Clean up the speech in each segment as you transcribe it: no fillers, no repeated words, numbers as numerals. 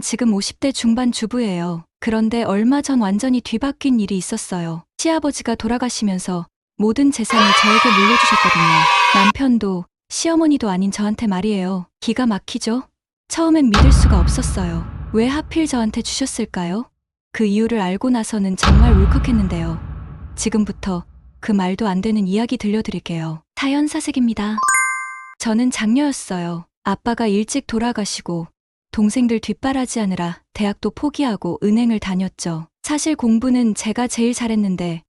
지금 50대 중반 주부예요. 그런데 얼마 전 완전히 뒤바뀐 일이 있었어요. 시아버지가 돌아가시면서 모든 재산을 저에게 물려주셨거든요. 남편도 시어머니도 아닌 저한테 말이에요. 기가 막히죠? 처음엔 믿을 수가 없었어요. 왜 하필 저한테 주셨을까요? 그 이유를 알고 나서는 정말 울컥했는데요. 지금부터 그 말도 안 되는 이야기 들려드릴게요. 사연사색입니다. 저는 장녀였어요. 아빠가 일찍 돌아가시고 동생들 뒷바라지하느라 대학도 포기하고 은행을 다녔죠. 사실 공부는 제가 제일 잘했는데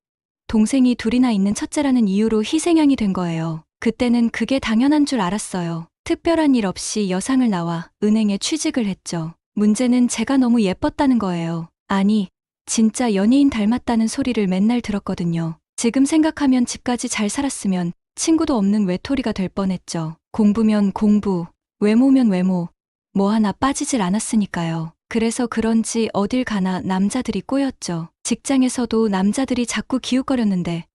동생이 둘이나 있는 첫째라는 이유로 희생양이 된 거예요. 그때는 그게 당연한 줄 알았어요. 특별한 일 없이 여상을 나와 은행에 취직을 했죠. 문제는 제가 너무 예뻤다는 거예요. 아니, 진짜 연예인 닮았다는 소리를 맨날 들었거든요. 지금 생각하면 집까지 잘 살았으면 친구도 없는 외톨이가 될 뻔했죠. 공부면 공부, 외모면 외모, 뭐 하나 빠지질 않았으니까요. 그래서 그런지 어딜 가나 남자들이 꼬였죠. 직장에서도 남자들이 자꾸 기웃거렸는데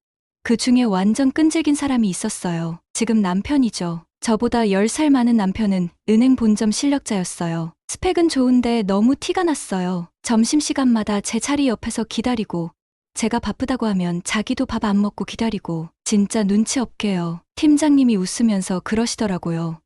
그 중에 완전 끈질긴 사람이 있었어요. 지금 남편이죠. 저보다 10살 많은 남편은 은행 본점 실력자였어요. 스펙은 좋은데 너무 티가 났어요. 점심시간마다 제 자리 옆에서 기다리고 제가 바쁘다고 하면 자기도 밥 안 먹고 기다리고 진짜 눈치 없게요. 팀장님이 웃으면서 그러시더라고요.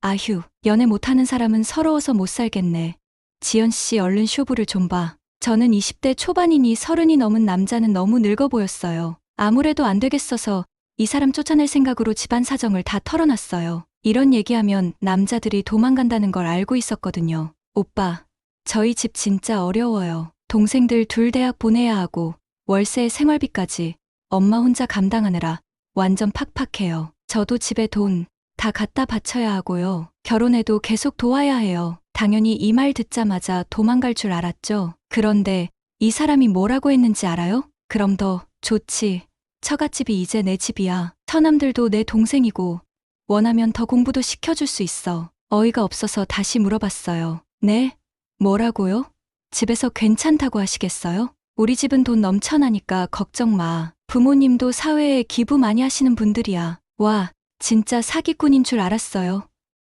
아휴, 연애 못하는 사람은 서러워서 못 살겠네. 지연씨 얼른 쇼부를 좀 봐. 저는 20대 초반이니 30이 넘은 남자는 너무 늙어 보였어요. 아무래도 안 되겠어서 이 사람 쫓아낼 생각으로 집안 사정을 다 털어놨어요. 이런 얘기하면 남자들이 도망간다는 걸 알고 있었거든요. 오빠, 저희 집 진짜 어려워요. 동생들 둘 대학 보내야 하고 월세 생활비까지 엄마 혼자 감당하느라 완전 팍팍해요. 저도 집에 돈 다 갖다 바쳐야 하고요. 결혼해도 계속 도와야 해요. 당연히 이 말 듣자마자 도망갈 줄 알았죠. 그런데 이 사람이 뭐라고 했는지 알아요? 그럼 더 좋지. 처갓집이 이제 내 집이야. 처남들도 내 동생이고 원하면 더 공부도 시켜줄 수 있어. 어이가 없어서 다시 물어봤어요. 네? 뭐라고요? 집에서 괜찮다고 하시겠어요? 우리 집은 돈 넘쳐나니까 걱정 마. 부모님도 사회에 기부 많이 하시는 분들이야. 와, 진짜 사기꾼인 줄 알았어요.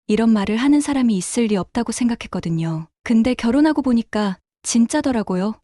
이런 말을 하는 사람이 있을 리 없다고 생각했거든요. 근데 결혼하고 보니까 진짜더라고요.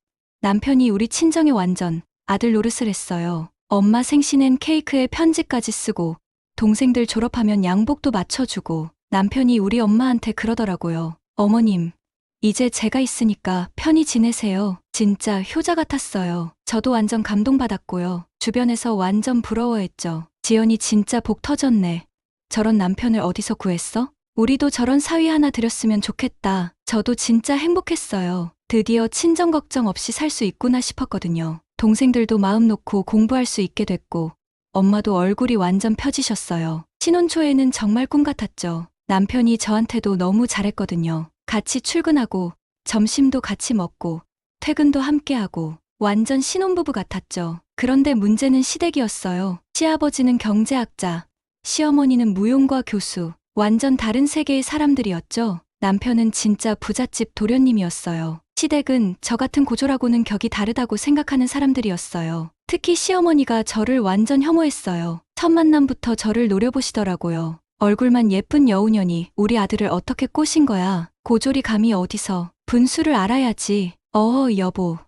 남편이 우리 친정에 완전 아들 노릇을 했어요. 엄마 생신엔 케이크에 편지까지 쓰고 동생들 졸업하면 양복도 맞춰주고 남편이 우리 엄마한테 그러더라고요. 어머님, 이제 제가 있으니까 편히 지내세요. 진짜 효자 같았어요. 저도 완전 감동받았고요. 주변에서 완전 부러워했죠. 지연이 진짜 복 터졌네. 저런 남편을 어디서 구했어? 우리도 저런 사위 하나 들였으면 좋겠다. 저도 진짜 행복했어요. 드디어 친정 걱정 없이 살 수 있구나 싶었거든요. 동생들도 마음 놓고 공부할 수 있게 됐고 엄마도 얼굴이 완전 펴지셨어요. 신혼 초에는 정말 꿈 같았죠. 남편이 저한테도 너무 잘했거든요. 같이 출근하고 점심도 같이 먹고 퇴근도 함께하고 완전 신혼부부 같았죠. 그런데 문제는 시댁이었어요. 시아버지는 경제학자, 시어머니는 무용과 교수, 완전 다른 세계의 사람들이었죠. 남편은 진짜 부잣집 도련님이었어요. 시댁은 저 같은 고졸하고는 격이 다르다고 생각하는 사람들이었어요. 특히 시어머니가 저를 완전 혐오했어요. 첫 만남부터 저를 노려보시더라고요. 얼굴만 예쁜 여우년이 우리 아들을 어떻게 꼬신 거야. 고졸이 감히 어디서. 분수를 알아야지. 어허 여보.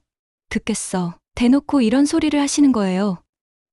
듣겠어. 대놓고 이런 소리를 하시는 거예요.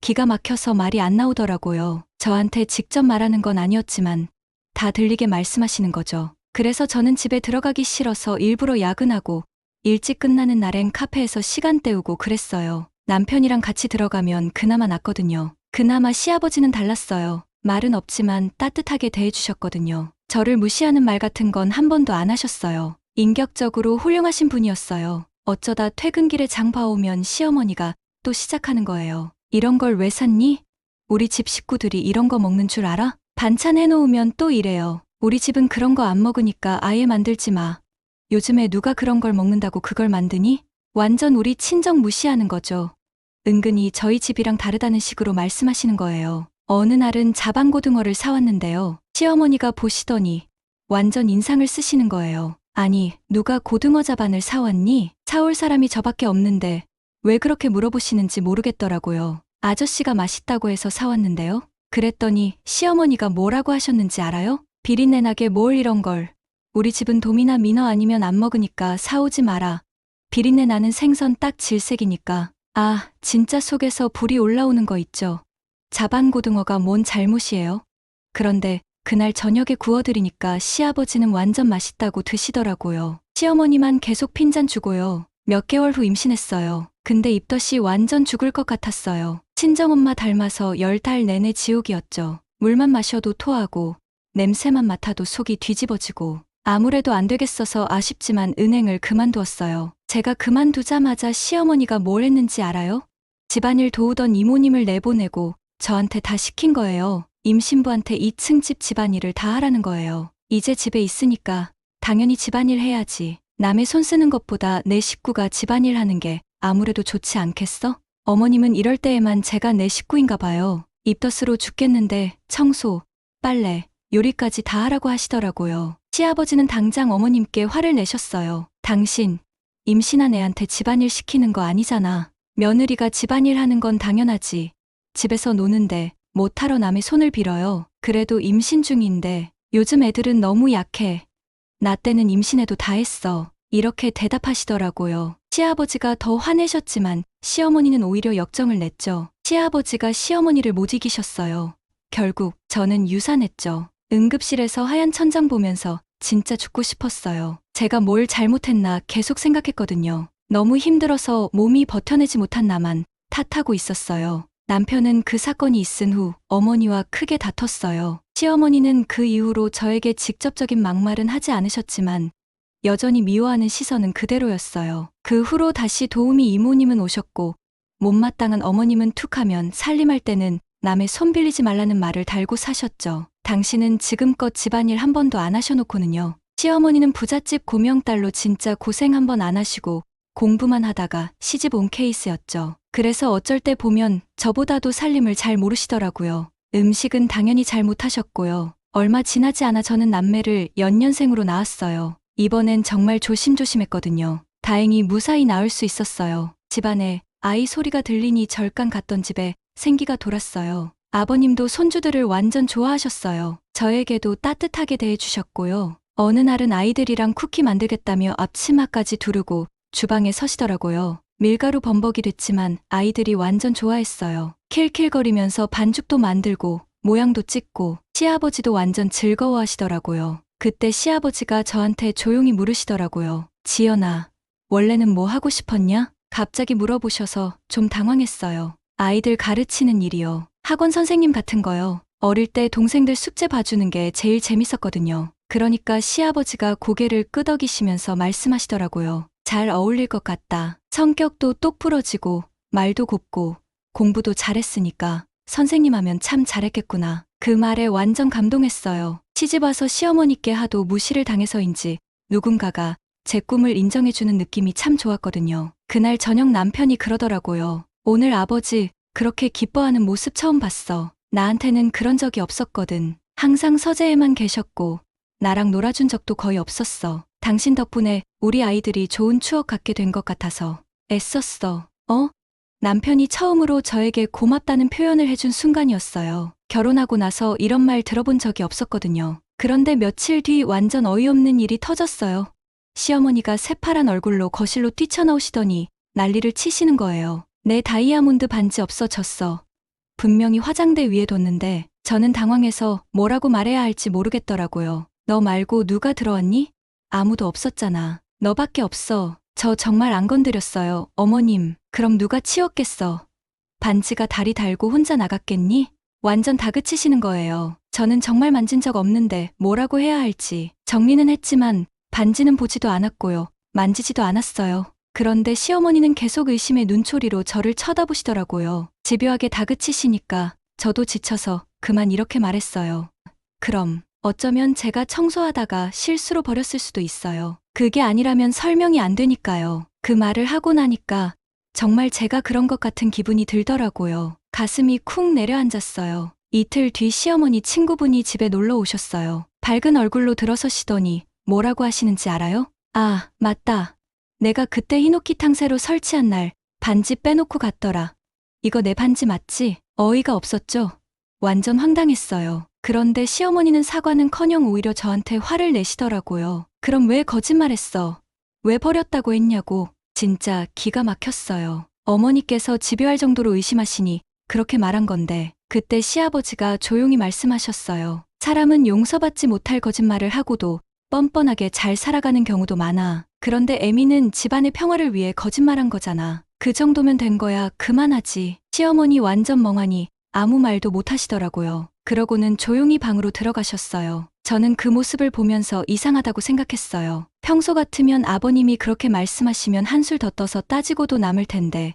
기가 막혀서 말이 안 나오더라고요. 저한테 직접 말하는 건 아니었지만 다 들리게 말씀하시는 거죠. 그래서 저는 집에 들어가기 싫어서 일부러 야근하고 일찍 끝나는 날엔 카페에서 시간 때우고 그랬어요. 남편이랑 같이 들어가면 그나마 낫거든요. 그나마 시아버지는 달랐어요. 말은 없지만 따뜻하게 대해주셨거든요. 저를 무시하는 말 같은 건 한 번도 안 하셨어요. 인격적으로 훌륭하신 분이었어요. 어쩌다 퇴근길에 장 봐오면 시어머니가 또 시작하는 거예요. 이런 걸 왜 샀니? 우리 집 식구들이 이런 거 먹는 줄 알아? 반찬 해놓으면 또 이래요. 우리 집은 그런 거 안 먹으니까 아예 만들지 마. 요즘에 누가 그런 걸 먹는다고 그걸 만드니? 완전 우리 친정 무시하는 거죠. 은근히 저희 집이랑 다르다는 식으로 말씀하시는 거예요. 어느 날은 자반고등어를 사왔는데요. 시어머니가 보시더니 완전 인상을 쓰시는 거예요. 아니, 누가 고등어 자반을 사왔니? 사올 사람이 저밖에 없는데 왜 그렇게 물어보시는지 모르겠더라고요. 아저씨가 맛있다고 해서 사왔는데요. 그랬더니 시어머니가 뭐라고 하셨는지 알아요? 비린내 나게 뭘 이런 걸. 우리 집은 돔이나 민어 아니면 안 먹으니까 사오지 마라. 비린내 나는 생선 딱 질색이니까. 아, 진짜 속에서 불이 올라오는 거 있죠. 자반고등어가 뭔 잘못이에요? 그런데 그날 저녁에 구워드리니까 시아버지는 완전 맛있다고 드시더라고요. 시어머니만 계속 핀잔 주고요. 몇 개월 후 임신했어요. 근데 입덧이 완전 죽을 것 같았어요. 친정엄마 닮아서 10달 내내 지옥이었죠. 물만 마셔도 토하고 냄새만 맡아도 속이 뒤집어지고 아무래도 안 되겠어서 아쉽지만 은행을 그만두었어요. 제가 그만두자마자 시어머니가 뭘 했는지 알아요? 집안일 도우던 이모님을 내보내고 저한테 다 시킨 거예요. 임신부한테 2층 집 집안일을 다 하라는 거예요. 이제 집에 있으니까 당연히 집안일 해야지. 남의 손 쓰는 것보다 내 식구가 집안일 하는 게 아무래도 좋지 않겠어? 어머님은 이럴 때에만 제가 내 식구인가 봐요. 입덧으로 죽겠는데 청소, 빨래, 요리까지 다 하라고 하시더라고요. 시아버지는 당장 어머님께 화를 내셨어요. 당신, 임신한 애한테 집안일 시키는 거 아니잖아. 며느리가 집안일 하는 건 당연하지. 집에서 노는데 못하러 남의 손을 빌어요. 그래도 임신 중인데 요즘 애들은 너무 약해. 나 때는 임신해도 다 했어. 이렇게 대답하시더라고요. 시아버지가 더 화내셨지만 시어머니는 오히려 역정을 냈죠. 시아버지가 시어머니를 못 이기셨어요. 결국 저는 유산했죠. 응급실에서 하얀 천장 보면서 진짜 죽고 싶었어요. 제가 뭘 잘못했나 계속 생각했거든요. 너무 힘들어서 몸이 버텨내지 못한 나만 탓하고 있었어요. 남편은 그 사건이 있은 후 어머니와 크게 다퉜어요. 시어머니는 그 이후로 저에게 직접적인 막말은 하지 않으셨지만 여전히 미워하는 시선은 그대로였어요. 그 후로 다시 도우미 이모님은 오셨고 못마땅한 어머님은 툭하면 살림할 때는 남의 손 빌리지 말라는 말을 달고 사셨죠. 당신은 지금껏 집안일 한 번도 안 하셔놓고는요. 시어머니는 부잣집 고명딸로 진짜 고생 한 번 안 하시고 공부만 하다가 시집 온 케이스였죠. 그래서 어쩔 때 보면 저보다도 살림을 잘 모르시더라고요. 음식은 당연히 잘 못하셨고요. 얼마 지나지 않아 저는 남매를 연년생으로 낳았어요. 이번엔 정말 조심조심했거든요. 다행히 무사히 낳을 수 있었어요. 집안에 아이 소리가 들리니 절간 갔던 집에 생기가 돌았어요. 아버님도 손주들을 완전 좋아하셨어요. 저에게도 따뜻하게 대해주셨고요. 어느 날은 아이들이랑 쿠키 만들겠다며 앞치마까지 두르고 주방에 서시더라고요. 밀가루 범벅이 됐지만 아이들이 완전 좋아했어요. 킬킬거리면서 반죽도 만들고 모양도 찍고 시아버지도 완전 즐거워하시더라고요. 그때 시아버지가 저한테 조용히 물으시더라고요. 지연아, 원래는 뭐 하고 싶었냐? 갑자기 물어보셔서 좀 당황했어요. 아이들 가르치는 일이요. 학원 선생님 같은 거요. 어릴 때 동생들 숙제 봐주는 게 제일 재밌었거든요. 그러니까 시아버지가 고개를 끄덕이시면서 말씀하시더라고요. 잘 어울릴 것 같다. 성격도 똑부러지고 말도 곱고 공부도 잘했으니까 선생님 하면 참 잘했겠구나. 그 말에 완전 감동했어요. 시집와서 시어머니께 하도 무시를 당해서인지 누군가가 제 꿈을 인정해주는 느낌이 참 좋았거든요. 그날 저녁 남편이 그러더라고요. 오늘 아버지 그렇게 기뻐하는 모습 처음 봤어. 나한테는 그런 적이 없었거든. 항상 서재에만 계셨고 나랑 놀아준 적도 거의 없었어. 당신 덕분에 우리 아이들이 좋은 추억 갖게 된 것 같아서 애썼어. 남편이 처음으로 저에게 고맙다는 표현을 해준 순간이었어요. 결혼하고 나서 이런 말 들어본 적이 없었거든요. 그런데 며칠 뒤 완전 어이없는 일이 터졌어요. 시어머니가 새파란 얼굴로 거실로 뛰쳐나오시더니 난리를 치시는 거예요. 내 다이아몬드 반지 없어졌어. 분명히 화장대 위에 뒀는데 저는 당황해서 뭐라고 말해야 할지 모르겠더라고요. 너 말고 누가 들어왔니? 아무도 없었잖아. 너밖에 없어. 저 정말 안 건드렸어요. 어머님, 그럼 누가 치웠겠어? 반지가 다리 달고 혼자 나갔겠니? 완전 다그치시는 거예요. 저는 정말 만진 적 없는데 뭐라고 해야 할지. 정리는 했지만 반지는 보지도 않았고요. 만지지도 않았어요. 그런데 시어머니는 계속 의심의 눈초리로 저를 쳐다보시더라고요. 집요하게 다그치시니까 저도 지쳐서 그만 이렇게 말했어요. 그럼 어쩌면 제가 청소하다가 실수로 버렸을 수도 있어요. 그게 아니라면 설명이 안 되니까요. 그 말을 하고 나니까 정말 제가 그런 것 같은 기분이 들더라고요. 가슴이 쿵 내려앉았어요. 이틀 뒤 시어머니 친구분이 집에 놀러 오셨어요. 밝은 얼굴로 들어서시더니 뭐라고 하시는지 알아요? 아, 맞다. 내가 그때 히노키탕 새로 설치한 날 반지 빼놓고 갔더라. 이거 내 반지 맞지? 어이가 없었죠? 완전 황당했어요. 그런데 시어머니는 사과는커녕 오히려 저한테 화를 내시더라고요. 그럼 왜 거짓말했어? 왜 버렸다고 했냐고. 진짜 기가 막혔어요. 어머니께서 집요할 정도로 의심하시니 그렇게 말한 건데 그때 시아버지가 조용히 말씀하셨어요. 사람은 용서받지 못할 거짓말을 하고도 뻔뻔하게 잘 살아가는 경우도 많아. 그런데 애미는 집안의 평화를 위해 거짓말한 거잖아. 그 정도면 된 거야 그만하지. 시어머니 완전 멍하니 아무 말도 못 하시더라고요. 그러고는 조용히 방으로 들어가셨어요. 저는 그 모습을 보면서 이상하다고 생각했어요. 평소 같으면 아버님이 그렇게 말씀하시면 한술 더 떠서 따지고도 남을 텐데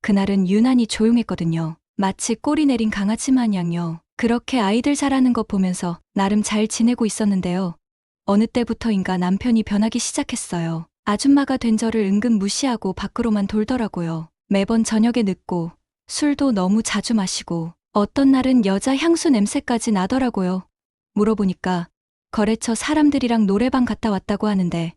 그날은 유난히 조용했거든요. 마치 꼬리 내린 강아지 마냥요. 그렇게 아이들 자라는 것 보면서 나름 잘 지내고 있었는데요. 어느 때부터인가 남편이 변하기 시작했어요. 아줌마가 된 저를 은근 무시하고 밖으로만 돌더라고요. 매번 저녁에 늦고 술도 너무 자주 마시고 어떤 날은 여자 향수 냄새까지 나더라고요. 물어보니까 거래처 사람들이랑 노래방 갔다 왔다고 하는데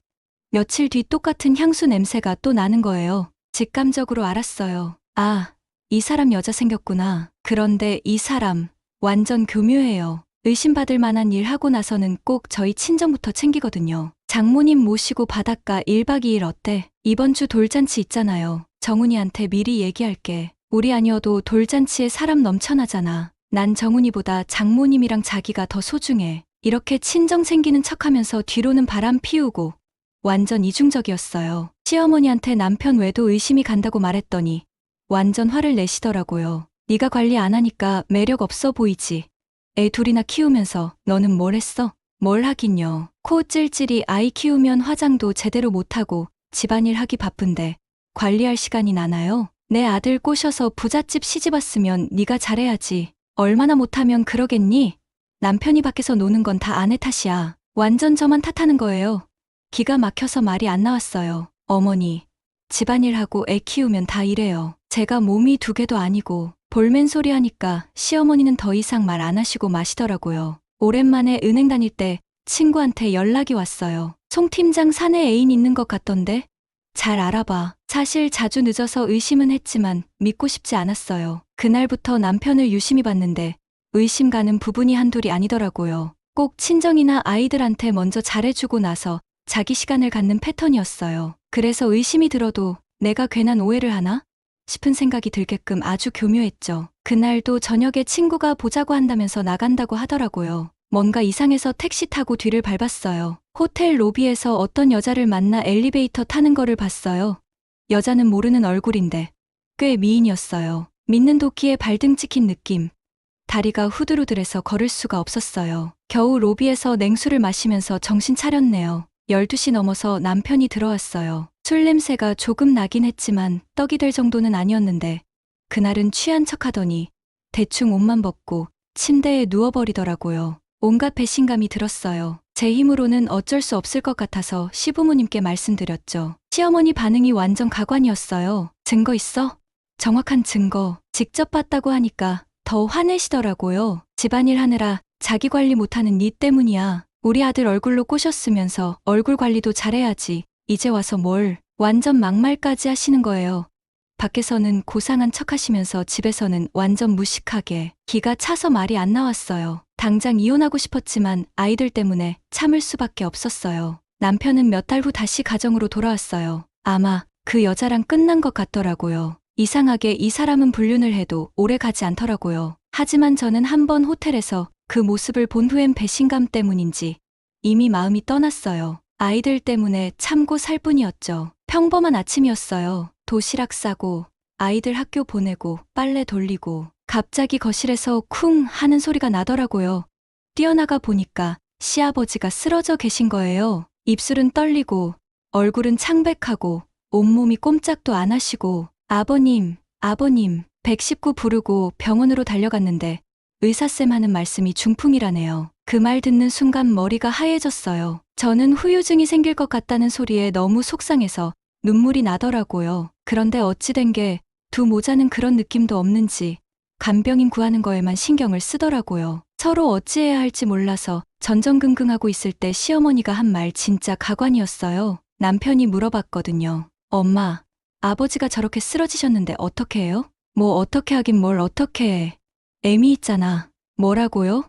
며칠 뒤 똑같은 향수 냄새가 또 나는 거예요. 직감적으로 알았어요. 아, 이 사람 여자 생겼구나. 그런데 이 사람 완전 교묘해요. 의심받을 만한 일 하고 나서는 꼭 저희 친정부터 챙기거든요. 장모님 모시고 바닷가 1박 2일 어때? 이번 주 돌잔치 있잖아요. 정훈이한테 미리 얘기할게. 우리 아니어도 돌잔치에 사람 넘쳐나잖아. 난 정훈이보다 장모님이랑 자기가 더 소중해. 이렇게 친정 챙기는 척하면서 뒤로는 바람 피우고 완전 이중적이었어요. 시어머니한테 남편 외도 의심이 간다고 말했더니 완전 화를 내시더라고요. 네가 관리 안 하니까 매력 없어 보이지. 애 둘이나 키우면서 너는 뭘 했어? 뭘 하긴요. 코 찔찔이 아이 키우면 화장도 제대로 못하고 집안일 하기 바쁜데 관리할 시간이 나나요? 내 아들 꼬셔서 부잣집 시집왔으면 네가 잘해야지. 얼마나 못하면 그러겠니? 남편이 밖에서 노는 건 다 아내 탓이야. 완전 저만 탓하는 거예요. 기가 막혀서 말이 안 나왔어요. 어머니, 집안일하고 애 키우면 다 이래요. 제가 몸이 2개도 아니고 볼멘 소리 하니까 시어머니는 더 이상 말 안 하시고 마시더라고요. 오랜만에 은행 다닐 때 친구한테 연락이 왔어요. 송 팀장 사내 애인 있는 것 같던데? 잘 알아봐. 사실 자주 늦어서 의심은 했지만 믿고 싶지 않았어요. 그날부터 남편을 유심히 봤는데 의심 가는 부분이 한둘이 아니더라고요. 꼭 친정이나 아이들한테 먼저 잘해주고 나서 자기 시간을 갖는 패턴이었어요. 그래서 의심이 들어도 내가 괜한 오해를 하나? 싶은 생각이 들게끔 아주 교묘했죠. 그날도 저녁에 친구가 보자고 한다면서 나간다고 하더라고요. 뭔가 이상해서 택시 타고 뒤를 밟았어요. 호텔 로비에서 어떤 여자를 만나 엘리베이터 타는 거를 봤어요. 여자는 모르는 얼굴인데 꽤 미인이었어요. 믿는 도끼에 발등 찍힌 느낌. 다리가 후들후들해서 걸을 수가 없었어요. 겨우 로비에서 냉수를 마시면서 정신 차렸네요. 12시 넘어서 남편이 들어왔어요. 술 냄새가 조금 나긴 했지만 떡이 될 정도는 아니었는데 그날은 취한 척하더니 대충 옷만 벗고 침대에 누워버리더라고요. 온갖 배신감이 들었어요. 제 힘으로는 어쩔 수 없을 것 같아서 시부모님께 말씀드렸죠. 시어머니 반응이 완전 가관이었어요. 증거 있어? 정확한 증거. 직접 봤다고 하니까 더 화내시더라고요. 집안일 하느라 자기 관리 못하는 니 때문이야. 우리 아들 얼굴로 꼬셨으면서 얼굴 관리도 잘해야지. 이제 와서 뭘 완전 막말까지 하시는 거예요. 밖에서는 고상한 척하시면서 집에서는 완전 무식하게. 기가 차서 말이 안 나왔어요. 당장 이혼하고 싶었지만 아이들 때문에 참을 수밖에 없었어요. 남편은 몇 달 후 다시 가정으로 돌아왔어요. 아마 그 여자랑 끝난 것 같더라고요. 이상하게 이 사람은 불륜을 해도 오래 가지 않더라고요. 하지만 저는 한번 호텔에서 그 모습을 본 후엔 배신감 때문인지 이미 마음이 떠났어요. 아이들 때문에 참고 살 뿐이었죠. 평범한 아침이었어요. 도시락 싸고 아이들 학교 보내고 빨래 돌리고 갑자기 거실에서 쿵 하는 소리가 나더라고요. 뛰어나가 보니까 시아버지가 쓰러져 계신 거예요. 입술은 떨리고 얼굴은 창백하고 온몸이 꼼짝도 안 하시고 아버님, 아버님 119 부르고 병원으로 달려갔는데 의사쌤 하는 말씀이 중풍이라네요. 그 말 듣는 순간 머리가 하얘졌어요. 저는 후유증이 생길 것 같다는 소리에 너무 속상해서 눈물이 나더라고요. 그런데 어찌 된 게 두 모자는 그런 느낌도 없는지 간병인 구하는 거에만 신경을 쓰더라고요. 서로 어찌해야 할지 몰라서 전전긍긍하고 있을 때 시어머니가 한 말 진짜 가관이었어요. 남편이 물어봤거든요. 엄마, 아버지가 저렇게 쓰러지셨는데 어떻게 해요? 뭐 어떻게 하긴 뭘 어떻게 해. 애미 있잖아. 뭐라고요?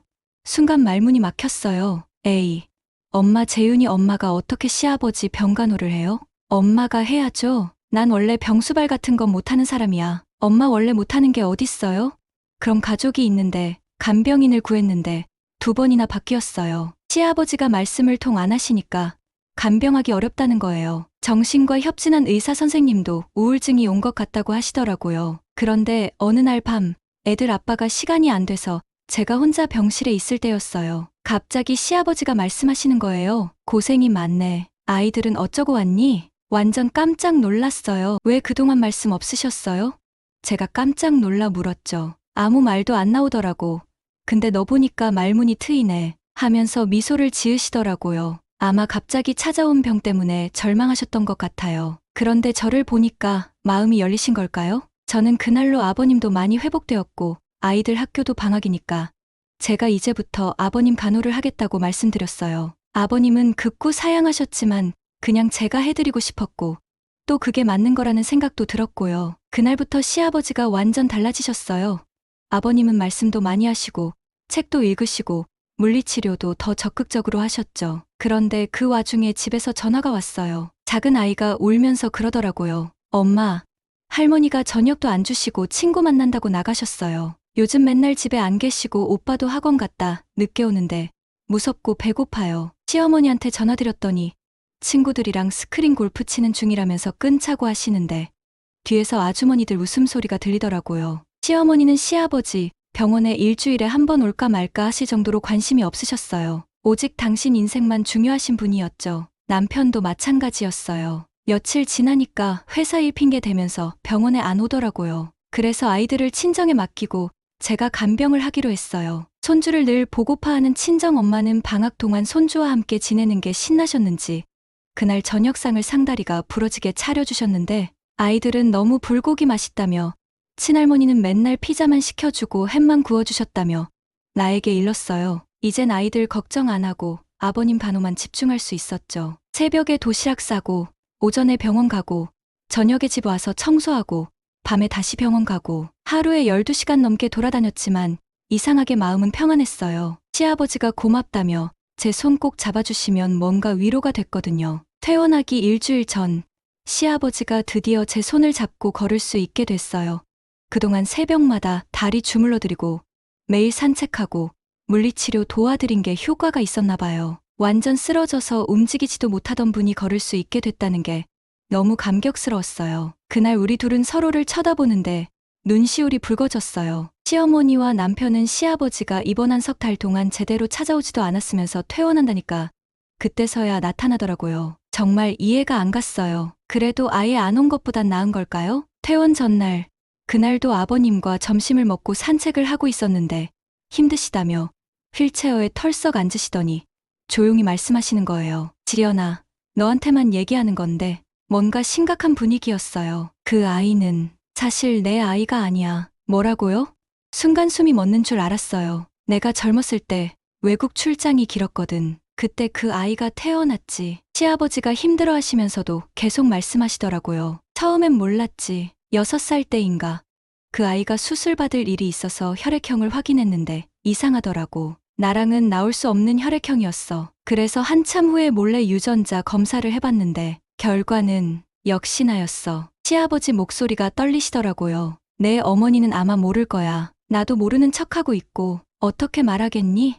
순간 말문이 막혔어요. 에이, 엄마 재윤이 엄마가 어떻게 시아버지 병간호를 해요? 엄마가 해야죠. 난 원래 병수발 같은 건 못하는 사람이야. 엄마 원래 못하는 게 어딨어요? 그럼 가족이 있는데 간병인을 구했는데 2번이나 바뀌었어요. 시아버지가 말씀을 통 안 하시니까 간병하기 어렵다는 거예요. 정신과 협진한 의사 선생님도 우울증이 온 것 같다고 하시더라고요. 그런데 어느 날 밤 애들 아빠가 시간이 안 돼서 제가 혼자 병실에 있을 때였어요. 갑자기 시아버지가 말씀하시는 거예요. 고생이 많네. 아이들은 어쩌고 왔니? 완전 깜짝 놀랐어요. 왜 그동안 말씀 없으셨어요? 제가 깜짝 놀라 물었죠. 아무 말도 안 나오더라고. 근데 너 보니까 말문이 트이네 하면서 미소를 지으시더라고요. 아마 갑자기 찾아온 병 때문에 절망하셨던 것 같아요. 그런데 저를 보니까 마음이 열리신 걸까요? 저는 그날로 아버님도 많이 회복되었고 아이들 학교도 방학이니까 제가 이제부터 아버님 간호를 하겠다고 말씀드렸어요. 아버님은 극구 사양하셨지만 그냥 제가 해드리고 싶었고 또 그게 맞는 거라는 생각도 들었고요. 그날부터 시아버지가 완전 달라지셨어요. 아버님은 말씀도 많이 하시고 책도 읽으시고 물리치료도 더 적극적으로 하셨죠. 그런데 그 와중에 집에서 전화가 왔어요. 작은 아이가 울면서 그러더라고요. 엄마, 할머니가 저녁도 안 주시고 친구 만난다고 나가셨어요. 요즘 맨날 집에 안 계시고 오빠도 학원 갔다 늦게 오는데 무섭고 배고파요. 시어머니한테 전화드렸더니 친구들이랑 스크린 골프 치는 중이라면서 끊자고 하시는데 뒤에서 아주머니들 웃음소리가 들리더라고요. 시어머니는 시아버지 병원에 일주일에 한 번 올까 말까 하실 정도로 관심이 없으셨어요. 오직 당신 인생만 중요하신 분이었죠. 남편도 마찬가지였어요. 며칠 지나니까 회사 일 핑계 대면서 병원에 안 오더라고요. 그래서 아이들을 친정에 맡기고 제가 간병을 하기로 했어요. 손주를 늘 보고파하는 친정 엄마는 방학 동안 손주와 함께 지내는 게 신나셨는지 그날 저녁상을 상다리가 부러지게 차려주셨는데 아이들은 너무 불고기 맛있다며 친할머니는 맨날 피자만 시켜주고 햄만 구워주셨다며 나에게 일렀어요. 이젠 아이들 걱정 안 하고 아버님 간호만 집중할 수 있었죠. 새벽에 도시락 싸고 오전에 병원 가고 저녁에 집 와서 청소하고 밤에 다시 병원 가고 하루에 12시간 넘게 돌아다녔지만 이상하게 마음은 평안했어요. 시아버지가 고맙다며 제 손 꼭 잡아주시면 뭔가 위로가 됐거든요. 퇴원하기 일주일 전 시아버지가 드디어 제 손을 잡고 걸을 수 있게 됐어요. 그동안 새벽마다 다리 주물러드리고 매일 산책하고 물리치료 도와드린 게 효과가 있었나 봐요. 완전 쓰러져서 움직이지도 못하던 분이 걸을 수 있게 됐다는 게 너무 감격스러웠어요. 그날 우리 둘은 서로를 쳐다보는데 눈시울이 붉어졌어요. 시어머니와 남편은 시아버지가 입원한 석 달 동안 제대로 찾아오지도 않았으면서 퇴원한다니까 그때서야 나타나더라고요. 정말 이해가 안 갔어요. 그래도 아예 안 온 것보단 나은 걸까요? 퇴원 전날, 그날도 아버님과 점심을 먹고 산책을 하고 있었는데 힘드시다며 휠체어에 털썩 앉으시더니 조용히 말씀하시는 거예요. 지연아, 너한테만 얘기하는 건데 뭔가 심각한 분위기였어요. 그 아이는 사실 내 아이가 아니야. 뭐라고요? 순간 숨이 멎는 줄 알았어요. 내가 젊었을 때 외국 출장이 길었거든. 그때 그 아이가 태어났지. 시아버지가 힘들어 하시면서도 계속 말씀하시더라고요. 처음엔 몰랐지. 6살 때인가. 그 아이가 수술받을 일이 있어서 혈액형을 확인했는데 이상하더라고. 나랑은 나올 수 없는 혈액형이었어. 그래서 한참 후에 몰래 유전자 검사를 해봤는데 결과는 역시 나였어. 시아버지 목소리가 떨리시더라고요. 내 어머니는 아마 모를 거야. 나도 모르는 척하고 있고 어떻게 말하겠니?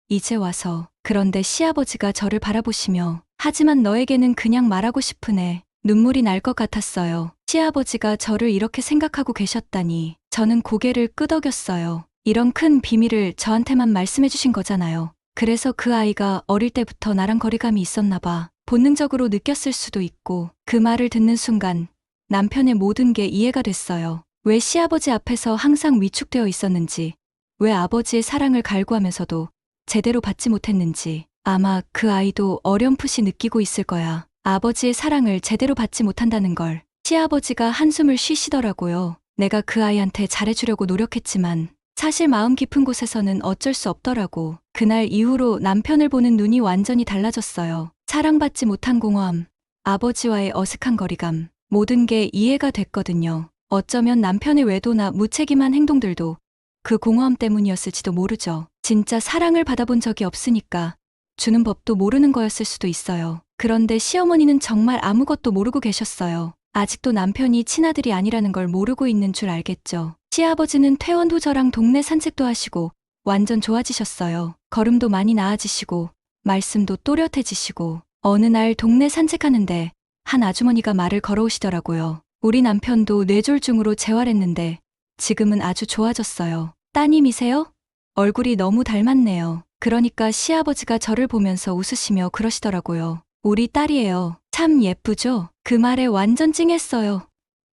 이제 와서. 그런데 시아버지가 저를 바라보시며 하지만 너에게는 그냥 말하고 싶으네. 눈물이 날 것 같았어요. 시아버지가 저를 이렇게 생각하고 계셨다니. 저는 고개를 끄덕였어요. 이런 큰 비밀을 저한테만 말씀해 주신 거잖아요. 그래서 그 아이가 어릴 때부터 나랑 거리감이 있었나 봐. 본능적으로 느꼈을 수도 있고. 그 말을 듣는 순간 남편의 모든 게 이해가 됐어요. 왜 시아버지 앞에서 항상 위축되어 있었는지, 왜 아버지의 사랑을 갈구하면서도 제대로 받지 못했는지. 아마 그 아이도 어렴풋이 느끼고 있을 거야. 아버지의 사랑을 제대로 받지 못한다는 걸. 시아버지가 한숨을 쉬시더라고요. 내가 그 아이한테 잘해주려고 노력했지만 사실 마음 깊은 곳에서는 어쩔 수 없더라고. 그날 이후로 남편을 보는 눈이 완전히 달라졌어요. 사랑받지 못한 공허함, 아버지와의 어색한 거리감, 모든 게 이해가 됐거든요. 어쩌면 남편의 외도나 무책임한 행동들도 그 공허함 때문이었을지도 모르죠. 진짜 사랑을 받아본 적이 없으니까 주는 법도 모르는 거였을 수도 있어요. 그런데 시어머니는 정말 아무것도 모르고 계셨어요. 아직도 남편이 친아들이 아니라는 걸 모르고 있는 줄 알겠죠. 시아버지는 퇴원 후 저랑 동네 산책도 하시고 완전 좋아지셨어요. 걸음도 많이 나아지시고 말씀도 또렷해지시고 어느 날 동네 산책하는데 한 아주머니가 말을 걸어오시더라고요. 우리 남편도 뇌졸중으로 재활했는데 지금은 아주 좋아졌어요. 따님이세요? 얼굴이 너무 닮았네요. 그러니까 시아버지가 저를 보면서 웃으시며 그러시더라고요. 우리 딸이에요. 참 예쁘죠? 그 말에 완전 찡했어요.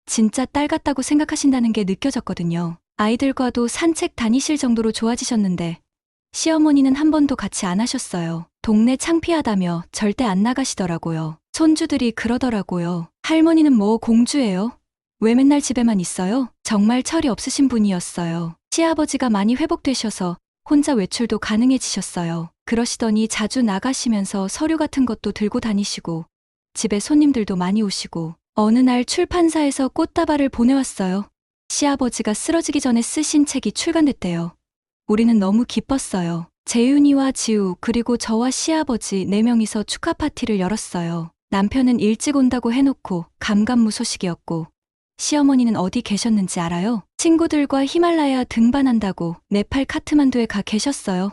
진짜 딸 같다고 생각하신다는 게 느껴졌거든요. 아이들과도 산책 다니실 정도로 좋아지셨는데 시어머니는 한 번도 같이 안 하셨어요. 동네 창피하다며 절대 안 나가시더라고요. 손주들이 그러더라고요. 할머니는 뭐 공주예요? 왜 맨날 집에만 있어요? 정말 철이 없으신 분이었어요. 시아버지가 많이 회복되셔서 혼자 외출도 가능해지셨어요. 그러시더니 자주 나가시면서 서류 같은 것도 들고 다니시고 집에 손님들도 많이 오시고 어느 날 출판사에서 꽃다발을 보내왔어요. 시아버지가 쓰러지기 전에 쓰신 책이 출간됐대요. 우리는 너무 기뻤어요. 재윤이와 지우 그리고 저와 시아버지 4명이서 축하 파티를 열었어요. 남편은 일찍 온다고 해놓고 감감무소식이었고 시어머니는 어디 계셨는지 알아요? 친구들과 히말라야 등반한다고 네팔 카트만두에 가 계셨어요.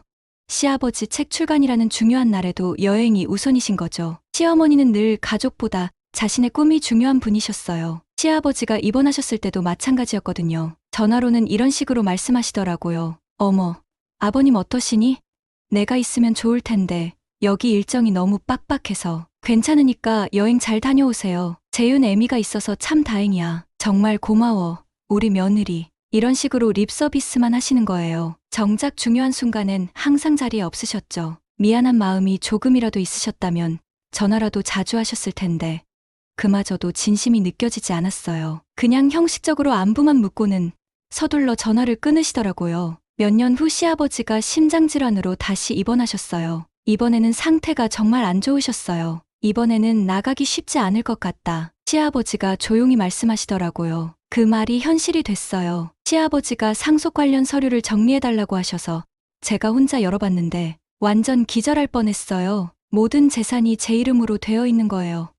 시아버지 책 출간이라는 중요한 날에도 여행이 우선이신 거죠. 시어머니는 늘 가족보다 자신의 꿈이 중요한 분이셨어요. 시아버지가 입원하셨을 때도 마찬가지였거든요. 전화로는 이런 식으로 말씀하시더라고요. 어머, 아버님 어떠시니? 내가 있으면 좋을 텐데 여기 일정이 너무 빡빡해서 괜찮으니까 여행 잘 다녀오세요. 재윤 애미가 있어서 참 다행이야. 정말 고마워. 우리 며느리. 이런 식으로 립 서비스만 하시는 거예요. 정작 중요한 순간엔 항상 자리에 없으셨죠. 미안한 마음이 조금이라도 있으셨다면 전화라도 자주 하셨을 텐데 그마저도 진심이 느껴지지 않았어요. 그냥 형식적으로 안부만 묻고는 서둘러 전화를 끊으시더라고요. 몇 년 후 시아버지가 심장질환으로 다시 입원하셨어요. 이번에는 상태가 정말 안 좋으셨어요. 이번에는 나가기 쉽지 않을 것 같다. 시아버지가 조용히 말씀하시더라고요. 그 말이 현실이 됐어요. 시아버지가 상속 관련 서류를 정리해달라고 하셔서 제가 혼자 열어봤는데 완전 기절할 뻔했어요. 모든 재산이 제 이름으로 되어 있는 거예요.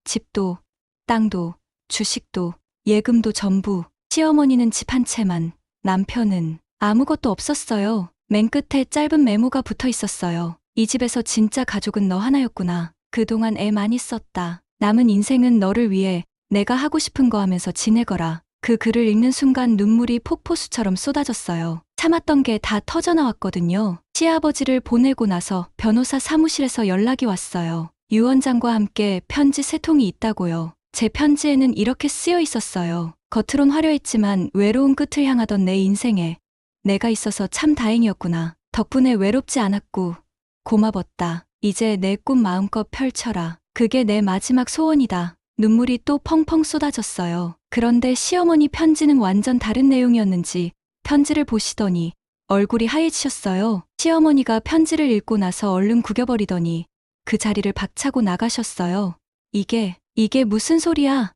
집도, 땅도, 주식도, 예금도 전부. 시어머니는 집 한 채만, 남편은 아무것도 없었어요. 맨 끝에 짧은 메모가 붙어 있었어요. 이 집에서 진짜 가족은 너 하나였구나. 그동안 애 많이 썼다. 남은 인생은 너를 위해 내가 하고 싶은 거 하면서 지내거라. 그 글을 읽는 순간 눈물이 폭포수처럼 쏟아졌어요. 참았던 게 다 터져나왔거든요. 시아버지를 보내고 나서 변호사 사무실에서 연락이 왔어요. 유 원장과 함께 편지 3통이 있다고요. 제 편지에는 이렇게 쓰여 있었어요. 겉으론 화려했지만 외로운 끝을 향하던 내 인생에 내가 있어서 참 다행이었구나. 덕분에 외롭지 않았고 고마웠다. 이제 내 꿈 마음껏 펼쳐라. 그게 내 마지막 소원이다. 눈물이 또 펑펑 쏟아졌어요. 그런데 시어머니 편지는 완전 다른 내용이었는지 편지를 보시더니 얼굴이 하얘지셨어요. 시어머니가 편지를 읽고 나서 얼른 구겨버리더니 그 자리를 박차고 나가셨어요. 이게 무슨 소리야?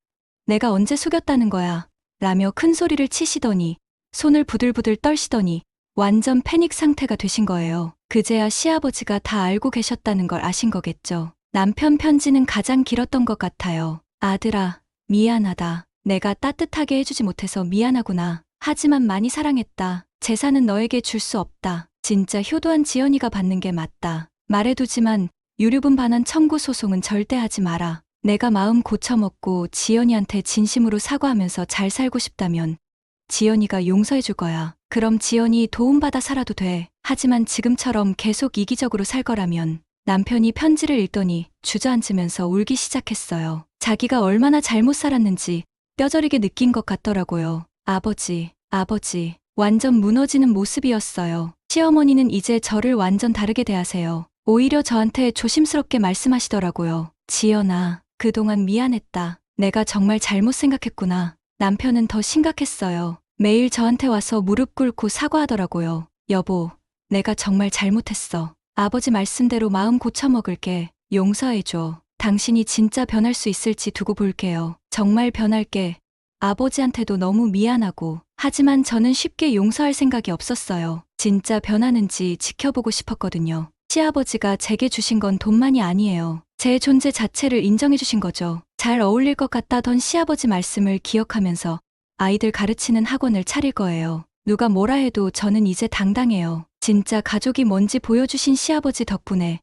내가 언제 속였다는 거야? 라며 큰 소리를 치시더니 손을 부들부들 떨시더니 완전 패닉 상태가 되신 거예요. 그제야 시아버지가 다 알고 계셨다는 걸 아신 거겠죠. 남편 편지는 가장 길었던 것 같아요. 아들아, 미안하다. 내가 따뜻하게 해주지 못해서 미안하구나. 하지만 많이 사랑했다. 재산은 너에게 줄 수 없다. 진짜 효도한 지연이가 받는 게 맞다. 말해두지만 유류분 반환 청구 소송은 절대 하지 마라. 내가 마음 고쳐먹고 지연이한테 진심으로 사과하면서 잘 살고 싶다면 지연이가 용서해줄 거야. 그럼 지연이 도움받아 살아도 돼. 하지만 지금처럼 계속 이기적으로 살 거라면. 남편이 편지를 읽더니 주저앉으면서 울기 시작했어요. 자기가 얼마나 잘못 살았는지 뼈저리게 느낀 것 같더라고요. 아버지. 완전 무너지는 모습이었어요. 시어머니는 이제 저를 완전 다르게 대하세요. 오히려 저한테 조심스럽게 말씀하시더라고요. 지연아, 그동안 미안했다. 내가 정말 잘못 생각했구나. 남편은 더 심각했어요. 매일 저한테 와서 무릎 꿇고 사과하더라고요. 여보, 내가 정말 잘못했어. 아버지 말씀대로 마음 고쳐먹을게. 용서해줘. 당신이 진짜 변할 수 있을지 두고 볼게요. 정말 변할게. 아버지한테도 너무 미안하고 하지만 저는 쉽게 용서할 생각이 없었어요. 진짜 변하는지 지켜보고 싶었거든요. 시아버지가 제게 주신 건 돈만이 아니에요. 제 존재 자체를 인정해 주신 거죠. 잘 어울릴 것 같다던 시아버지 말씀을 기억하면서 아이들 가르치는 학원을 차릴 거예요. 누가 뭐라 해도 저는 이제 당당해요. 진짜 가족이 뭔지 보여주신 시아버지 덕분에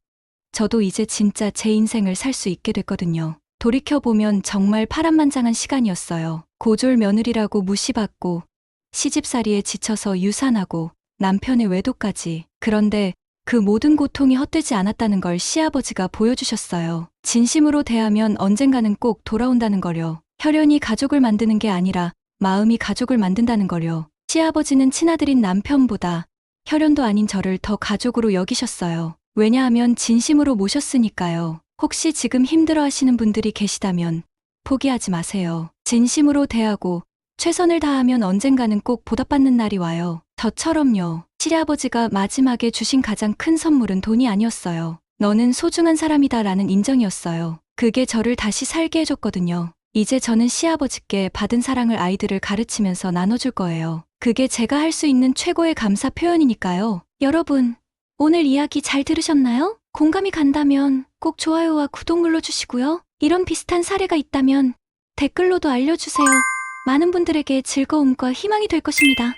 저도 이제 진짜 제 인생을 살 수 있게 됐거든요. 돌이켜보면 정말 파란만장한 시간이었어요. 고졸 며느리라고 무시받고 시집살이에 지쳐서 유산하고 남편의 외도까지. 그런데 그 모든 고통이 헛되지 않았다는 걸 시아버지가 보여주셨어요. 진심으로 대하면 언젠가는 꼭 돌아온다는 걸요. 혈연이 가족을 만드는 게 아니라 마음이 가족을 만든다는 걸요. 시아버지는 친아들인 남편보다 혈연도 아닌 저를 더 가족으로 여기셨어요. 왜냐하면 진심으로 모셨으니까요. 혹시 지금 힘들어 하시는 분들이 계시다면 포기하지 마세요. 진심으로 대하고 최선을 다하면 언젠가는 꼭 보답받는 날이 와요. 저처럼요. 시아버지가 마지막에 주신 가장 큰 선물은 돈이 아니었어요. 너는 소중한 사람이다 라는 인정이었어요. 그게 저를 다시 살게 해줬거든요. 이제 저는 시아버지께 받은 사랑을 아이들을 가르치면서 나눠줄 거예요. 그게 제가 할 수 있는 최고의 감사 표현이니까요. 여러분, 오늘 이야기 잘 들으셨나요? 공감이 간다면 꼭 좋아요와 구독 눌러주시고요. 이런 비슷한 사례가 있다면 댓글로도 알려주세요. 많은 분들에게 즐거움과 희망이 될 것입니다.